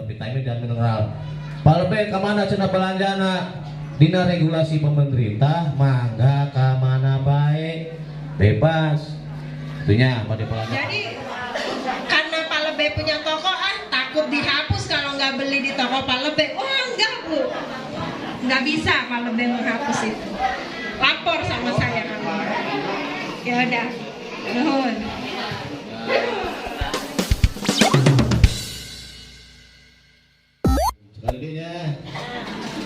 vitamin dan mineral. Palebe kamana cenah belanjana dina regulasi pemerintah mangga kamana baik bebas. Itunya pada pelanggan. Jadi karena Palebe punya toko takut dihapus kalau nggak beli di toko Palebe. Wah enggak Bu, nggak bisa Palebe menghapus itu. Lapor sama saya kalau ya udah. Nuhun.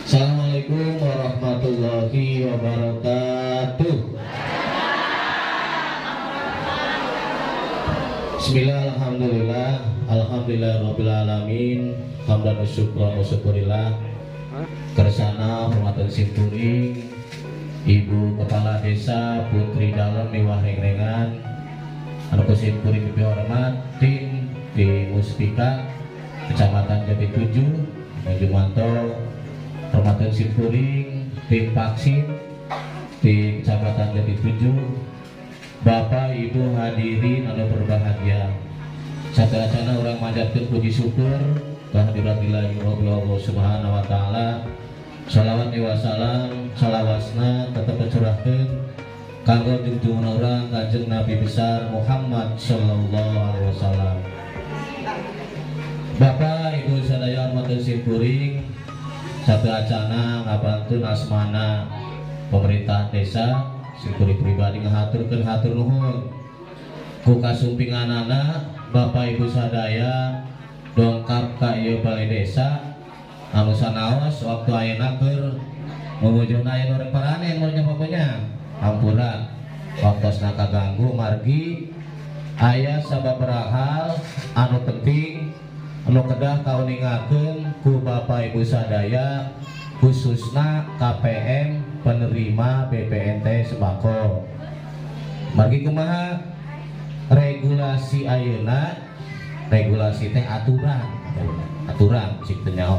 Assalamualaikum warahmatullahi wabarakatuh. Bismillah, alhamdulillah, alhamdulillah rabbil alamin. Hamdan wa syukran wa syukurillah. Kersana hormatan simpuring Ibu Kepala Desa Putri Dalem Miwah Rengrengan, anu simpuring pipi hormat tim di Muspika Kecamatan Jati 7 Jumanto, hormatan simpuring tim vaksin di Kecamatan Jati 7, Bapak Ibu hadirin anu berbahagia. Sateracana orang manjatkeun puji syukur kehadiratillahir Allah Subhanahu wa taala. Shalawat wa salam salawasna tetep curahkeun kanggo junjungan orang Kanjeng Nabi besar Muhammad sallallahu alaihi wasallam. Bapak Ibu sadaya hormatan simpuring sateracana ngabantu asmana pemerintah desa simpuring pribadi ngahaturkeun hatur nuhun ku kasumpinganana Bapak Ibu sadaya dongkap ka ieu balai desa anu sanaos waktu ayeuna keur mewujudna aya nu paraneh mun nyapoponya hampura waktosna kaganggu margi aya sababaraha hal anu penting anu kedah kauningakeun ku Bapak Ibu sadaya khususna KPM penerima BPNT sembako. Margi kumaha regulasi ayeuna, regulasi teh aturan cik teh nyaho.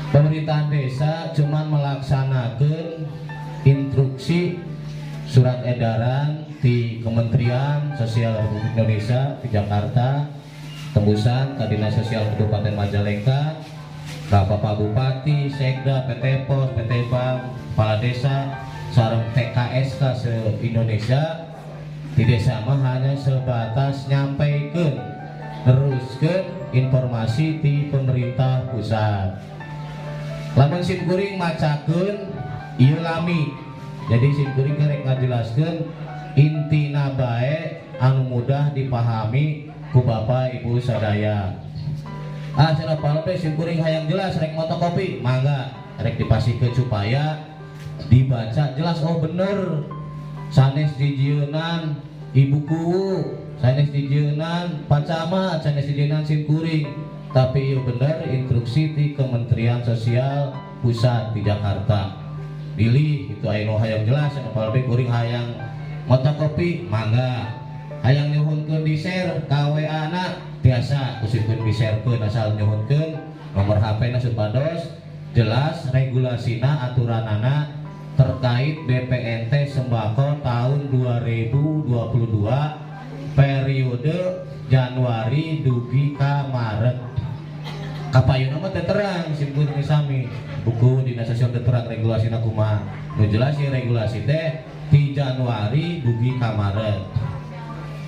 Pemerintahan desa cuman melaksanakan instruksi surat edaran di Kementerian Sosial Republik Indonesia di Jakarta, tembusan ke Dinas Sosial Kabupaten Majalengka, Bapak Bupati, Sekda, PT Pos, PT Bank, Kepala Desa, sareng TKSK se-Indonesia. Di desa mah hanya sebatas nyampaikan teruskeun informasi di pemerintah pusat. Lamun simkuring macakeun ieu lami. Jadi simkuring kerek ngajelaskeun intina bae anu mudah dipahami ku Bapak Ibu sadaya. Cenah palpe simkuring hayang jelas rek motokopi, mangga rek dipasikeun supaya dibaca jelas. Oh bener, sanes dijieunnan ibu kuwu, sanes dijieunnan pacama, sanes dijieunnan simkuring. Tapi ieu bener instruksi di Kementerian Sosial Pusat di Jakarta. Pilih itu aya nu hayang jelas, cenah palpe kuring hayang motokopi, mangga. Hayang nyuhunkeun di share ka WA-na biasa usipkeun di sharekeun asal nyuhunkeun nomor HP-na supados jelas regulasina aturanana terkait BPNT sembako tahun 2022 periode Januari dugi ka Maret. Kapayuna mah teu terang simkuring sami buku Dinas Sosial teu terang regulasina kumaha. Nu jelas ieu regulasi teh di Januari dugi ka Maret.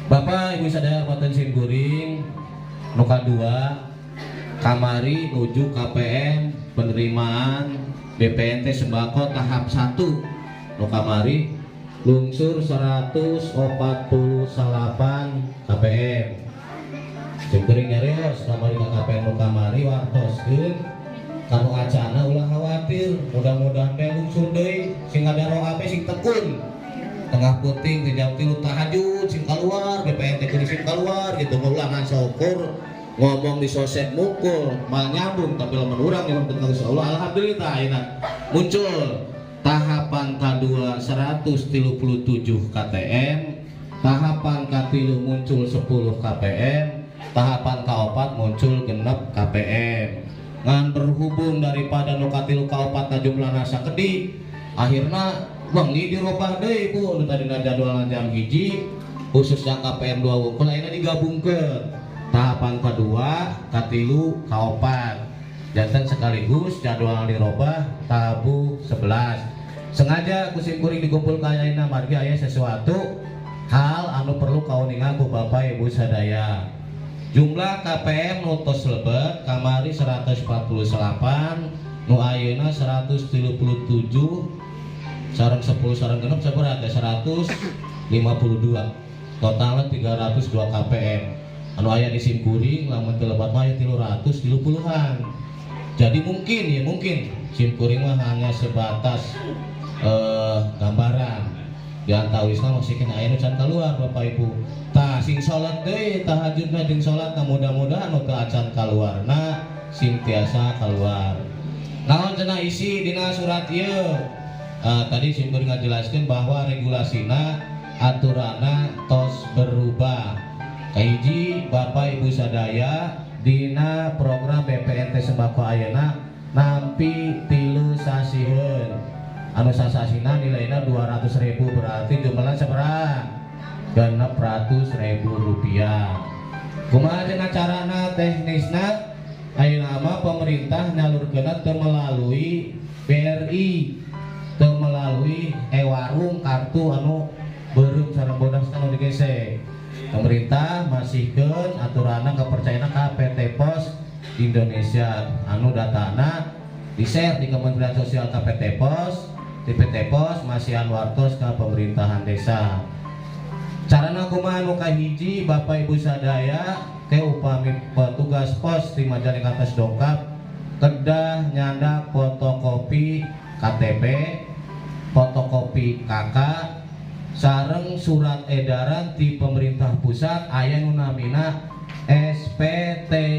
Bapak Ibu sadaya hormatan simkuring nu kadua kamari nuju KPM penerimaan BPNT sembako tahap 1 nu kamari lungsur 148 KPM. Simkuring nyarios kamari ka KPM nu kamari wartoskeun kanu acana ulah khawatir mudah-mudahan teh lungsur deui sing ngadaro HP sing tekun tengah puting di jam 3 tahajud sing keluar BPNT kudu sing keluar gitu ngulangan syukur ngomong di sosmed mukul mal nyambung tapi lamun urang nyuhun ka Gusti Allah alhamdulillah ayeuna muncul tahapan K2 137 KTM, tahapan K3 muncul 10 KPM, tahapan K4 muncul genep KPM. Ngan berhubung daripada nu K3 K4 jumlahna sakedi akhirna wengi dirobah deui Bu, nu tadina jadwalna jam 1 khususnya KPM 2 wungkul ayeuna digabungkeun. tahapan kedua katilu kaopat jantan sekaligus jadwal dirobah tabu 11 sengaja kusim kuring dikumpul kayaina margi aya sesuatu hal anu perlu kauningan ku Bapak Ibu sadaya. Jumlah KPM nu tos lebet kamari 148 nu ayeuna 137 sareng 10 sareng genep sabaraha 152 totalnya 302 KPM anu aya di simkuring lamun teu lebat mah 330-an. Jadi mungkin simkuring mah hanya sebatas gambaran diantawisna masih kena aya nu can kaluar Bapak Ibu. Tah sing salat deui tahajudna jeung salatna mudah-mudahan nu teu acan kaluarna sing tiasa kaluar. Naon cenah isi dina surat ieu? Tadi simkuring ngajelaskeun bahwa regulasina aturana tos berubah. Kahiji Bapak Ibu sadaya dina program BPNT sembako ayeuna nampi 3 sasieun. Anu sasasina nilainya 200.000 berarti jumlahnya sabaraha? 600.000 rupiah. Kumaha cenah carana teknisna? Ayeuna mah pemerintah nyalurkeunna teu melalui BRI, teu melalui warung kartu anu beureum sareng bodas anu digesek. Pemerintah masihkeun aturana kepercayaanna ka PT Pos Indonesia anu datana di-share di Kementerian Sosial ka PT Pos, di PT Pos masihan wartos ka pemerintahan desa. Carana kumaha nu kahiji Bapak Ibu sadaya teh upami petugas pos di Majalengka atas dongkap kedah nyandak fotokopi KTP, fotokopi KK sareng surat edaran di pemerintah pusat aya nu namina SPTJM.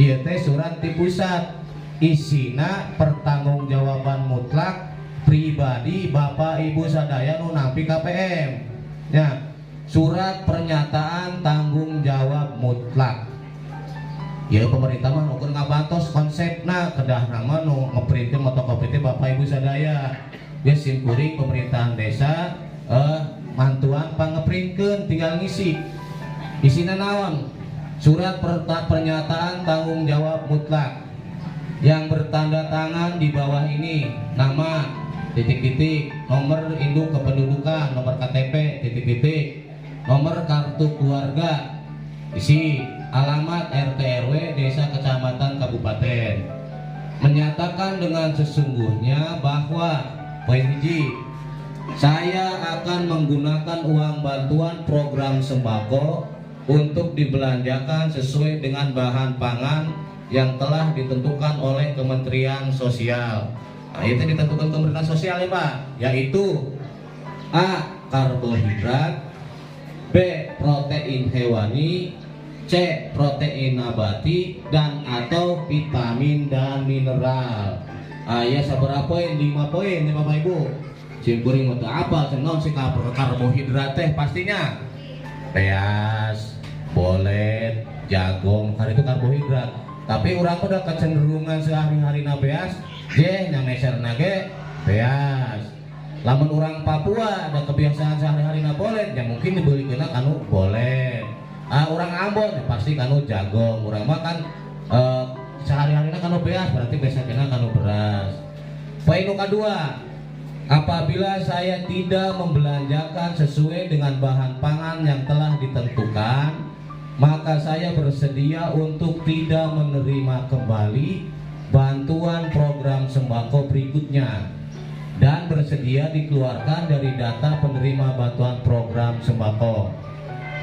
Ieu teh surat di pusat isina pertanggungjawaban mutlak pribadi Bapak Ibu sadaya nu nampi KPM. Ya, surat pernyataan tanggung jawab mutlak. Ya pemerintah mah nukeun ngabantos konsepna kedah nama nu ngeprintkeun fotokopi teh Bapak Ibu sadaya. Ya simkuring pemerintahan desa mantuan pangeprintkeun tinggal ngisi. Isina naon? Surat pernyataan tanggung jawab mutlak yang bertanda tangan di bawah ini nama titik-titik nomor induk kependudukan nomor KTP titik-titik nomor kartu keluarga isi alamat RT RW desa kecamatan kabupaten menyatakan dengan sesungguhnya bahwa poin hiji saya akan menggunakan uang bantuan program sembako untuk dibelanjakan sesuai dengan bahan pangan yang telah ditentukan oleh Kementerian Sosial. Nah, itu ditentukan Kementerian Sosial ya Pak, yaitu A. Karbohidrat, B. Protein hewani, C. Protein nabati, dan atau vitamin dan mineral. Ya sabaraha poin? 5 poin ya Bapak Ibu. Simkuring mah teu apal cenah si karbohidrat teh pastinya beas, bolet, jagung, kan itu karbohidrat. Tapi urang udah kecenderungan sehari-hari na beas, nya meserna ge beas. Lamun urang Papua ada kebiasaan sehari-hari na bolet, ya mungkin dibelikeunna kanu bolet. Urang Ambon ya pasti kanu jagung. Urang mah kan sehari-hari na kanu beas, berarti besokna kanu beras. Poin nu kadua, apabila saya tidak membelanjakan sesuai dengan bahan pangan yang telah ditentukan, maka saya bersedia untuk tidak menerima kembali bantuan program sembako berikutnya dan bersedia dikeluarkan dari data penerima bantuan program sembako.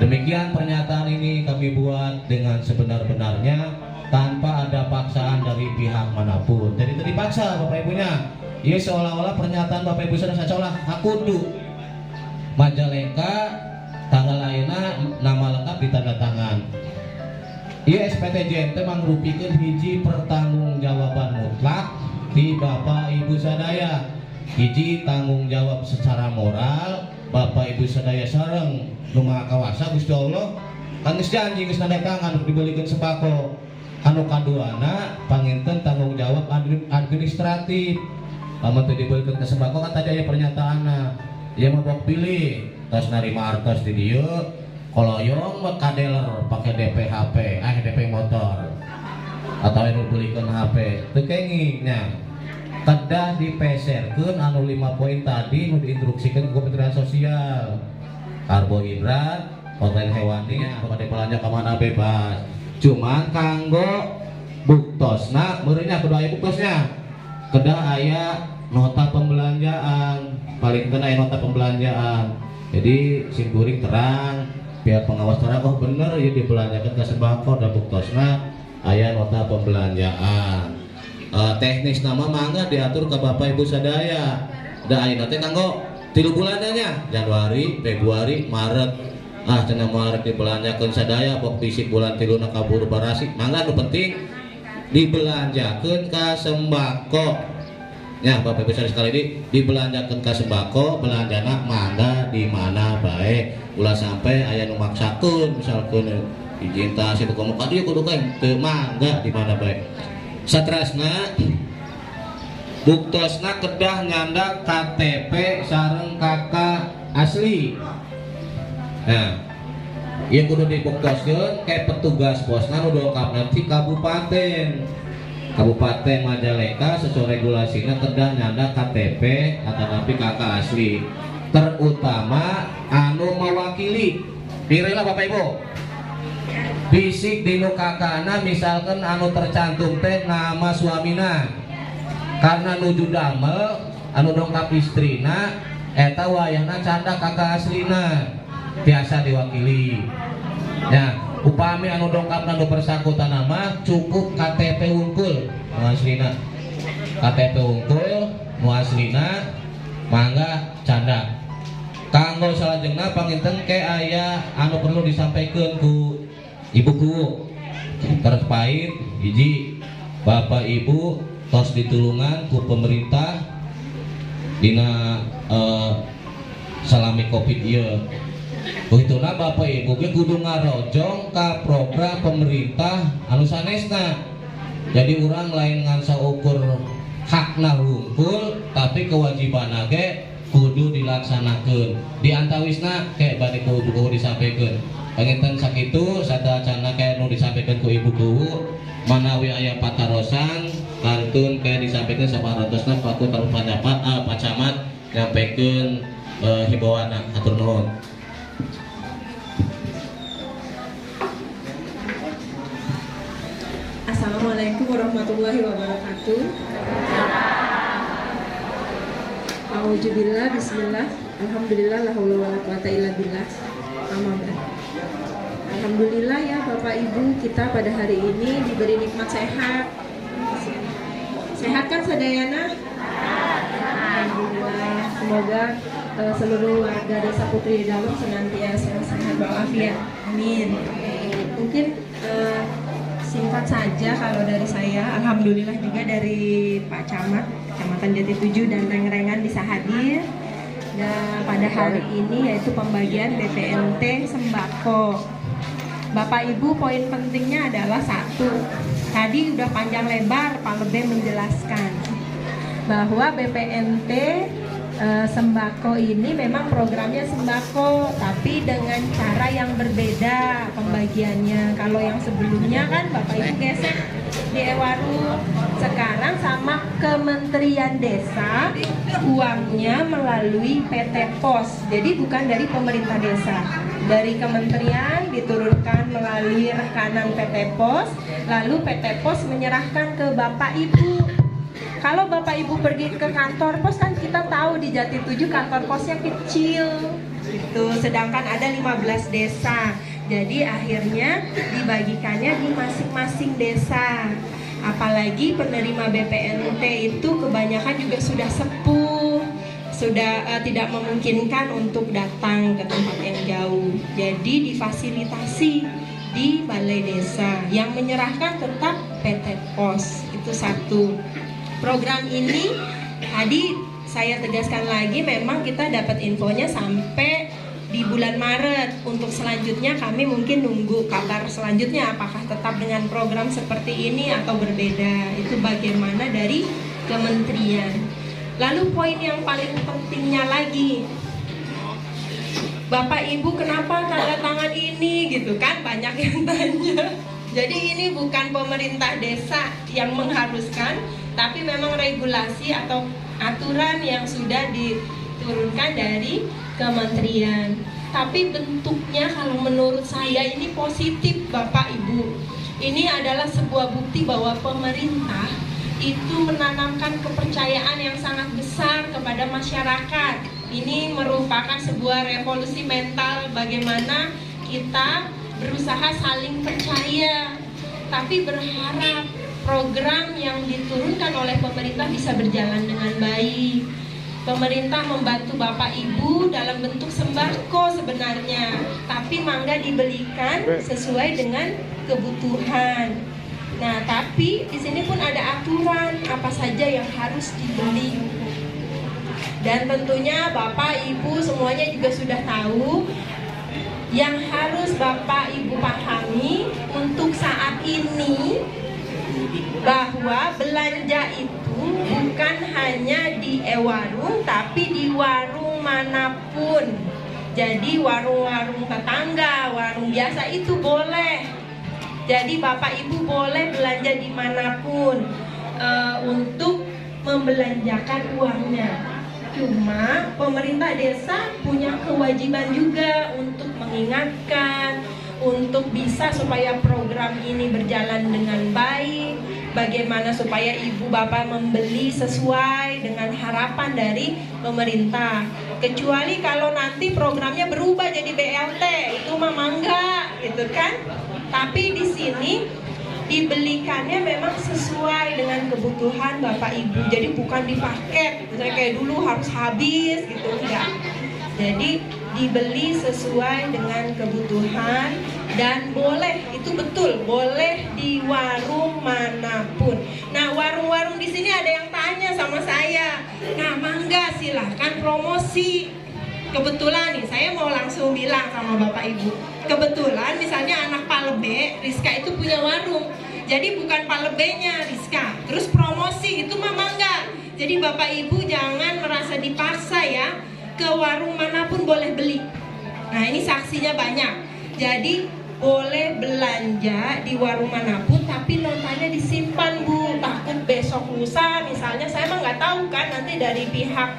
Demikian pernyataan ini kami buat dengan sebenar-benarnya tanpa ada paksaan dari pihak manapun. Jadi itu dipaksa Bapak Ibunya. Ini seolah-olah pernyataan Bapak Ibu sudah seolah hakudu Majalengka tanggal lainnya nama lengkap ditanda tangan. Ieu SPTJM teh mangrupikeun hiji pertanggungjawaban mutlak di Bapak Ibu sadaya. Hiji tanggung jawab secara moral Bapak Ibu sadaya sareng nu maha kawasa Gusti Allah kan geus janji geus tanda tangan dibelikeun sembako. Anu kaduana panginten tanggung jawab administratif. Lamun teu dibelikeun ke sembako kan tadi aya pernyataanna. Ieu mah bok pilih tos narima artos di dieu koloyong ka dealer pakai DP HP, DP motor atau anu belikan HP teu kengingnya kedah dipeserkeun anu 5 poin tadi nu diinstruksikan ku Kementerian Sosial. Karbohidrat, protein hewani kepada belanja ke mana bebas. Cuman kanggo buktosna meureunnya kudu aya buktosnya. Kedah aya nota pembelanjaan, paling teu aya nota pembelanjaan. Jadi simkuring terang, pihak pengawas terang oh bener ya dibelanjakan ke sembako dan buktosna aya nota pembelanjaan. Teknis nama mangga diatur ke Bapak Ibu sadaya. Da ayeuna teh kanggo 3 bulananya Januari, Februari, Maret. Cenah Maret dibelanjakeun sadaya pok bisi bulan 3 na kaburu barasi. Mangga nu penting dibelanjakeun ka sembako. Ya Bapak Ibu sekali dibelanjakeun ka sembako, belanjana mangga di mana bae. Ulah sampai aya nu maksakeun misalkeun izin tas itu komo ka dieu kudu kae teu mangga di mana bae. Satrasna buktosna kedah nyandak KTP sareng kakak asli. Nah, ieu kudu dibuktoskeun ke petugas posna nu dongkap nanti kabupaten. Kabupaten Majalengka sesuai regulasinya kedah nyandak KTP atau napi kakak asli. Terutama anu mewakili. Pireula Bapak Ibu. Bisik dinu kakana misalkan anu tercantum teh nama suamina karena nuju damel anu dongkap istrina eta wayahna canda kakak aslina biasa diwakili. Ya upami anu dongkap anu bersangkutan nama cukup KTP unggul nu aslina, KTP unggul nu aslina mangga canda. Kanggo salajengna panginten ke aya anu perlu disampaikan ku Ibu guru terkait hiji Bapak Ibu tos ditulungan ku pemerintah dina salami Covid ieu. Kuituna Bapak Ibu ge kudu ngarojong ka program pemerintah anu sanesna. Jadi urang lain ngan saukur hakna hungkul tapi kewajibanna ge kudu dilaksanakeun. Di antawisna ke bade kudu disampaikan. Panginten sakitu sadayana kayak nu disampaikan ku Ibu Guru manawi aya patarosan kantun kayak disampaikan saparantosna Pak Kutaru Pak Camat nyampaikan himbauan atur nuhun. Assalamualaikum warahmatullahi wabarakatuh. Auzubillah, bismillah, alhamdulillah, la haula wala quwata illa billah. Alhamdulillah ya Bapak Ibu, kita pada hari ini diberi nikmat sehat. Sehat kan sadayana? Alhamdulillah. Semoga seluruh warga Desa Putri Dalam senantiasa sehat walafiat. Amin. Mungkin singkat saja kalau dari saya. Alhamdulillah juga dari Pak Camat, Kecamatan Jati 7 dan Reng-Rengan bisa hadir. Dan pada hari ini yaitu pembagian BPNT sembako. Bapak Ibu, poin pentingnya adalah satu. Tadi udah panjang lebar Pak Lebe menjelaskan bahwa BPNT sembako ini memang programnya sembako, tapi dengan cara yang berbeda pembagiannya. Kalau yang sebelumnya kan Bapak Ibu gesek di Ewaru, sekarang sama Kementerian Desa uangnya melalui PT Pos. Jadi bukan dari pemerintah desa, dari kementerian diturunkan melalui rekanan PT Pos, lalu PT Pos menyerahkan ke Bapak Ibu. Kalau Bapak Ibu pergi ke kantor pos kan kita tahu di Jati 7 kantor posnya kecil gitu, sedangkan ada 15 desa. Jadi akhirnya dibagikannya di masing-masing desa. Apalagi penerima BPNT itu kebanyakan juga sudah sepuh, sudah tidak memungkinkan untuk datang ke tempat yang jauh. Jadi difasilitasi di balai desa, yang menyerahkan tetap PT Pos. Itu satu. Program ini tadi saya tegaskan lagi, memang kita dapat infonya sampai di bulan Maret. Untuk selanjutnya kami mungkin nunggu kabar selanjutnya, apakah tetap dengan program seperti ini atau berbeda. Itu bagaimana dari kementerian. Lalu poin yang paling pentingnya lagi, Bapak Ibu kenapa tanda tangan ini gitu kan, banyak yang tanya. Jadi ini bukan pemerintah desa yang mengharuskan, tapi memang regulasi atau aturan yang sudah diturunkan dari kementerian. Tapi bentuknya kalau menurut saya ini positif Bapak Ibu. Ini adalah sebuah bukti bahwa pemerintah itu menanamkan kepercayaan yang sangat besar kepada masyarakat. Ini merupakan sebuah revolusi mental bagaimana kita berusaha saling percaya, tapi berharap program yang diturunkan oleh pemerintah bisa berjalan dengan baik. Pemerintah membantu Bapak Ibu dalam bentuk sembako sebenarnya, tapi mangga dibelikan sesuai dengan kebutuhan. Nah, tapi di sini pun ada aturan apa saja yang harus dibeli. Dan tentunya Bapak Ibu semuanya juga sudah tahu yang harus Bapak Ibu pahami untuk saat ini, bahwa belanja itu bukan hanya di e-warung tapi di warung manapun. Jadi warung-warung tetangga, warung biasa itu boleh. Jadi Bapak Ibu boleh belanja dimanapun untuk membelanjakan uangnya. Cuma pemerintah desa punya kewajiban juga untuk mengingatkan, untuk bisa supaya program ini berjalan dengan baik. Bagaimana supaya ibu bapak membeli sesuai dengan harapan dari pemerintah. Kecuali kalau nanti programnya berubah jadi BLT, itu mah mangga, gitu kan? Tapi di sini dibelikannya memang sesuai dengan kebutuhan Bapak Ibu. Jadi bukan dipaket, misalnya kayak dulu harus habis gitu, enggak. Jadi dibeli sesuai dengan kebutuhan dan boleh, itu betul, boleh di warung manapun. Nah, warung-warung di sini ada yang tanya sama saya. Nah, mangga silahkan promosi. Kebetulan nih, saya mau langsung bilang sama Bapak Ibu. Kebetulan misalnya anak Palebe, Rizka itu punya warung. Jadi bukan Palebenya Rizka. Terus promosi itu mah mangga. Jadi Bapak Ibu jangan merasa dipaksa ya. Ke warung manapun boleh beli. Nah, ini saksinya banyak. Jadi boleh belanja di warung manapun, tapi notanya disimpan Bu. Takut besok lusa misalnya, saya mah nggak tahu kan, nanti dari pihak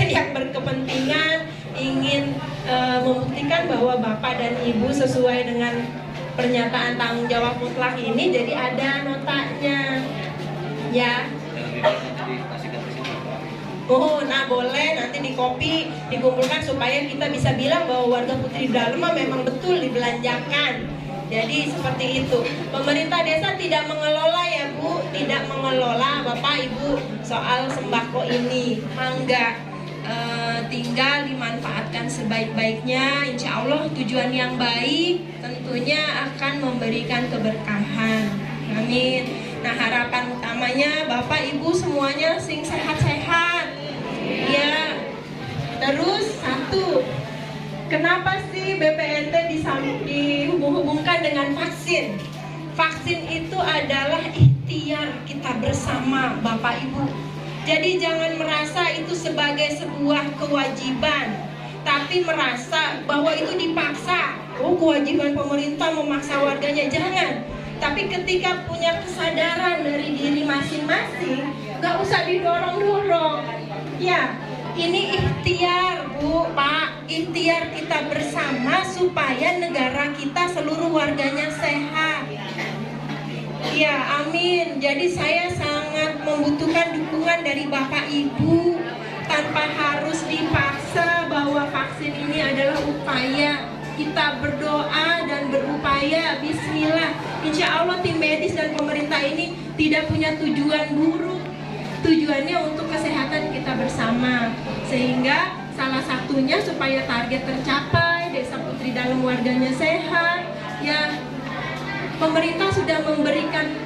yang berkepentingan ingin membuktikan bahwa Bapak dan Ibu sesuai dengan pernyataan tanggung jawab mutlak ini, jadi ada notanya ya. Oh, nah boleh nanti di copy, dikumpulkan supaya kita bisa bilang bahwa warga Putri Dharma memang betul dibelanjakan. Jadi seperti itu. Pemerintah desa tidak mengelola ya Bu, tidak mengelola Bapak Ibu soal sembako ini. Mangga. Tinggal dimanfaatkan sebaik-baiknya. Insya Allah tujuan yang baik tentunya akan memberikan keberkahan. Amin. Nah, harapan utamanya Bapak Ibu semuanya sehat-sehat ya. Terus satu, kenapa sih BPNT dihubung-hubungkan dengan vaksin? Vaksin itu adalah ikhtiar kita bersama Bapak Ibu. Jadi jangan merasa itu sebagai sebuah kewajiban, tapi merasa bahwa itu dipaksa. Oh, kewajiban pemerintah memaksa warganya, jangan. Tapi ketika punya kesadaran dari diri masing-masing, gak usah didorong-dorong. Ya, ini ikhtiar Bu, Pak, ikhtiar kita bersama supaya negara kita seluruh warganya sehat. Ya, amin. Jadi saya sangat membutuhkan dukungan dari Bapak Ibu tanpa harus dipaksa, bahwa vaksin ini adalah upaya. Kita berdoa dan berupaya, bismillah. Insya Allah tim medis dan pemerintah ini tidak punya tujuan buruk. Tujuannya untuk kesehatan kita bersama. Sehingga salah satunya supaya target tercapai, Desa Putri Dalem warganya sehat. Ya, pemerintah sudah memberikan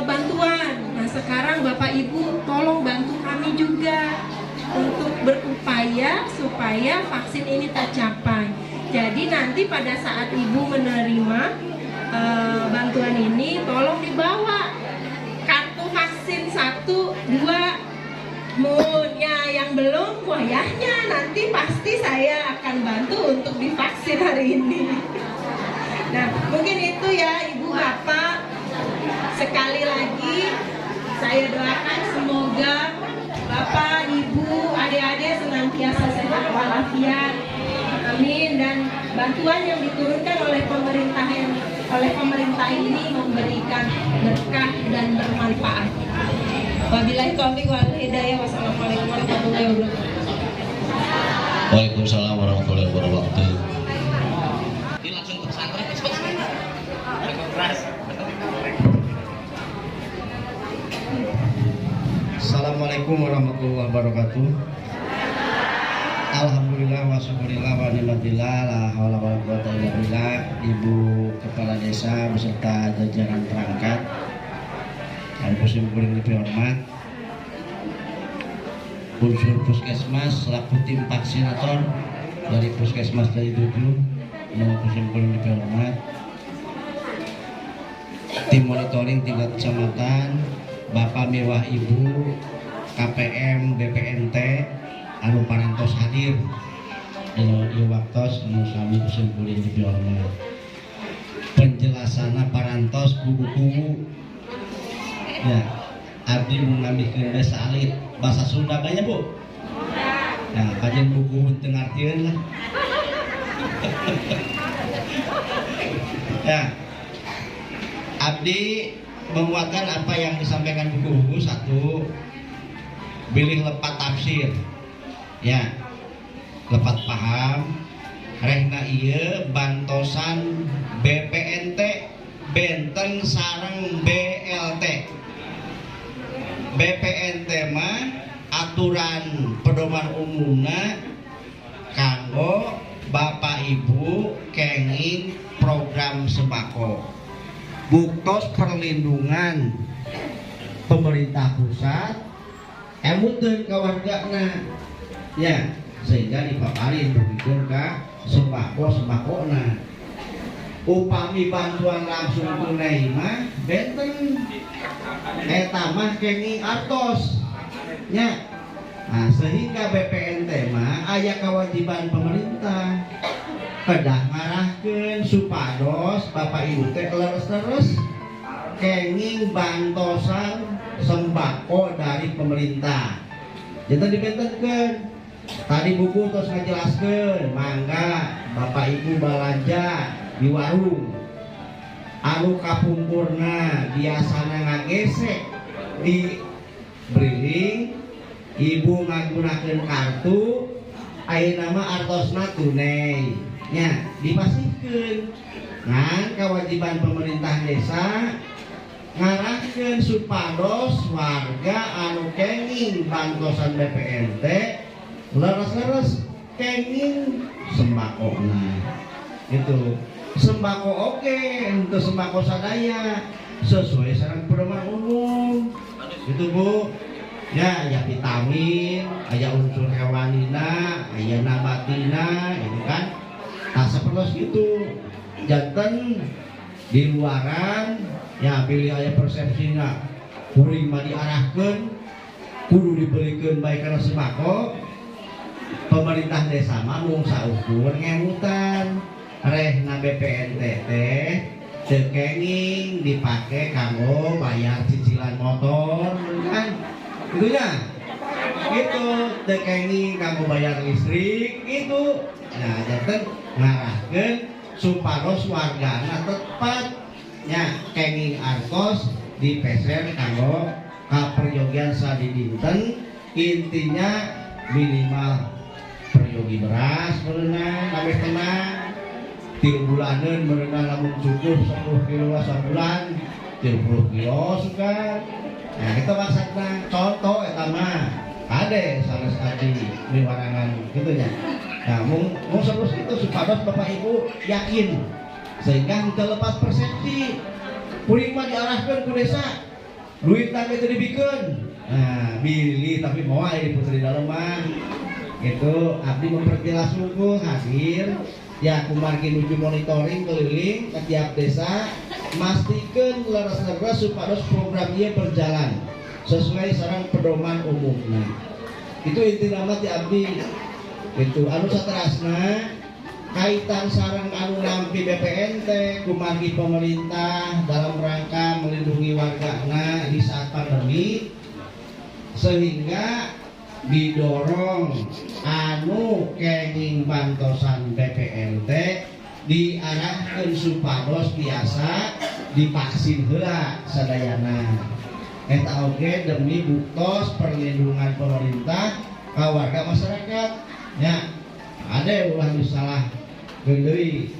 bantuan. Nah, sekarang Bapak Ibu tolong bantu kami juga untuk berupaya supaya vaksin ini tercapai. Jadi nanti pada saat Ibu menerima bantuan ini, tolong dibawa kartu vaksin 1, 2, Mun ya yang belum wayahnya nanti pasti saya akan bantu untuk divaksin hari ini. Nah, mungkin itu ya Ibu Bapak. Sekali lagi saya doakan semoga Bapak, Ibu, adik-adik senantiasa sehat walafiat. Amin. Dan bantuan yang diturunkan oleh pemerintah ini memberikan berkah dan bermanfaat. Wabillahi taufiq wal hidayah. Wassalamualaikum warahmatullahi wabarakatuh. Waalaikumsalam warahmatullahi wabarakatuh. Langsung ke pesantren keras. Assalamualaikum warahmatullahi wabarakatuh. Alhamdulillah wa syukurillah wa ni'matillah la haula wala quwata illa billah. Ibu Kepala Desa beserta jajaran perangkat yang kuring dihormat, unsur puskesmas selaku tim vaksinator dari puskesmas dari 7 yang kuring dihormat, tim monitoring tingkat kecamatan, Bapak Mewah Ibu KPM BPNT anu parantos hadir di waktos anu sami kuring dihormat, penjelasana parantos kubu-kubu ya, abdi mengambilkan desa alit bahasa Sunda banyak Bu ya, kajian buku teu ngartieun lah ya, abdi menguatkan apa yang disampaikan buku-buku. Satu, pilih lepat tafsir ya, lepat paham rehna ieu bantosan BPNT benten sareng BLT. BPNT mah aturan pedoman umumna kanggo Bapak Ibu kenging program sembako, buktos perlindungan pemerintah pusat emuteun ka wargana ya, sehingga dipaparin begitu ka sembako-sembakona. Upami bantuan langsung tunai mah benten eta mah kenging artos nya. Nah, sehingga BPNT mah aya kewajiban pemerintah kedah ngarahkeun supados Bapak Ibu teh leres-leres kenging bantosan sembako dari pemerintah. Jadi dibentenkeun tadi buku terus ngajelaskeun, mangga Bapak Ibu belanja di warung anu kapungkurna biasana ngagesek di briling, ibu nggunakeun kartu ayeuna mah artosna tunai nya dipasihkeun. Ngan kewajiban pemerintah desa ngarahkeun supados warga anu kenging bantosan BPNT leres-leres kenging sembakona gitu. Sembako oke, untuk sembako sadaya sesuai sareng pedoman umum itu Bu ya, aya vitamin, aya unsur hewanina, aya nabatina gitu kan. Nah seperti itu janten di luaran ya, pilih aya persepsina kuring mah diarahkeun kudu dibelikeun bae kana sembako. Pemerintah desa mah mung saukur ngemutan rehna BPNT teh teu kenging dipake kanggo bayar cicilan motor kan gitu ya, gitu teu kenging kanggo bayar listrik gitu. Nah janten ngarahkeun supados wargana tepat nya kenging artos dipeser kanggo kaperyogian sadidinten. Intinya minimal peryogi beras meunang kabeh tenang 3 bulanan merenang lamun cukup 10 kilo sebulan 30 kilo suka. Nah kita maksudnya contoh eta mah ade sanes adi di warangan gitu ya. Nah mau terus itu supados Bapak Ibu yakin sehingga henteu lepas persepsi kuring mah diarahkeun ku desa duit tangge teu dibikeun. Nah bilih tapi moal di putri dalam mah gitu. Abdi memperjelas unggul hadir ya, kumargi nuju monitoring keliling ke tiap desa, mastikeun leres-leres supados program ieu berjalan sesuai sareng pedoman umumna. Itu inti nama ti abdi. Itu anu saterasna kaitan sareng anu nampi BPNT kumagi pemerintah dalam rangka melindungi wargana di saat pandemi, sehingga didorong anu kenging bantosan BPNT diarahkan supados biasa divaksin heula sadayana. Eta oge demi buktos perlindungan pemerintah ka warga masyarakat. Ya, ada ulah salah genderi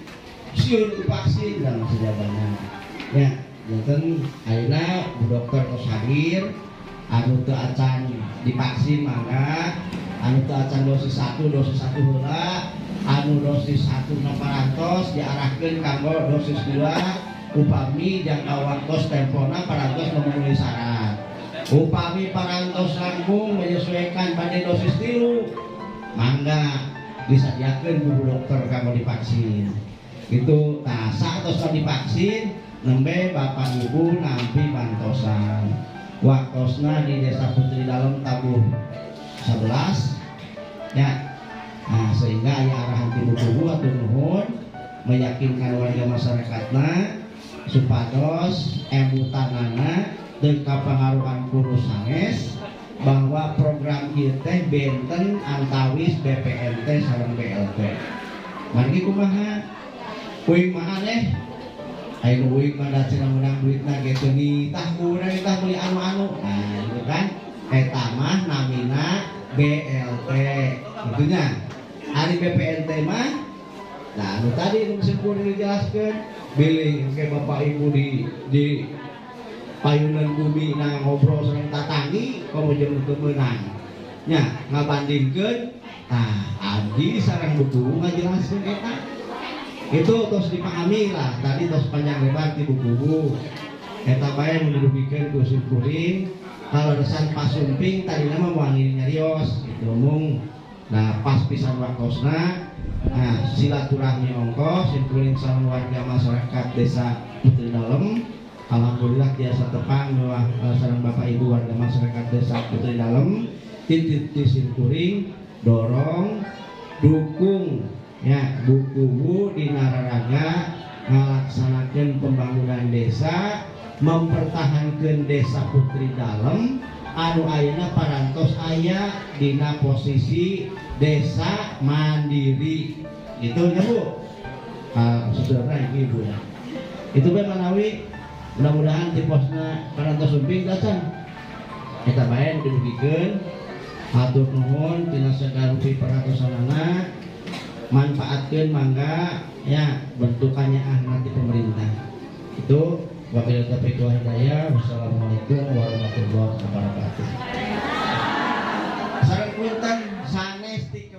siun vaksin dan sejabana. Ya, janten ayeuna Bu Dokter tos hadir, anu teu acan divaksin mangga, anu teu acan dosis 1 heula, anu dosis 1 na parantos diarahkeun kanggo dosis 2 upami jangka waktu tempona parantos memenuhi syarat. Upami parantos langkung menyesuaikan pada dosis 3 mangga disediakan Bu Dokter kamu divaksin. Itu nah saat tos divaksin nembe Bapak Ibu nampi bantosan. Waktosna di Desa Putri Dalem Tabuh 11 ya. Nah sehingga aya arahan ti buku atuh nuhun meyakinkan warga masyarakatna supados emutanana teu kapangaruhan kudu sanes bahwa program ieu teh benten antawis BPNT sareng BLT. Manggi kumaha? Uing maneh aya nu uing mah da cenah menang duitna ge teu nitah urang tah beli anu-anu. Nah, itu kan eta mah namina BLT. Itunya. Ari BPNT mah nah anu tadi nu sempurna dijelaskeun bilih ke Bapak Ibu di payunan bumi na ngobrol sareng tatanggi komo jeung teu meunang nya ngabandingkeun abdi sareng buku ngajelaskeun eta itu tos dipahami lah tadi tos panjang lebar ti buku eta bae nu dirubikeun ku Kuring kaleresan pasumping tadi nama moal nyarios gitu mung nah pas pisan waktosna nah silaturahmi ongkos Kuring sareng warga masyarakat Desa Putri Dalem. Alhamdulillah biasa tepang bahwa sareng Bapak Ibu warga masyarakat Desa Putri Dalem titik Kuring dorong dukung ya buku di nararaga melaksanakan pembangunan desa mempertahankan Desa Putri Dalem anu ayeuna parantos aya dina posisi desa mandiri itu ya Bu. Saudara Ibu ya itu bae manawi mudah-mudahan di posna parantos sumping dacan eta bae dibugikeun hatur nuhun tina sagarupi parantosanana manfaatkeun mangga ya bentukannya nanti pemerintah itu wabillahi taufiq wal hidayah. Wassalamualaikum warahmatullahi wabarakatuh. Sareng punten sanes ti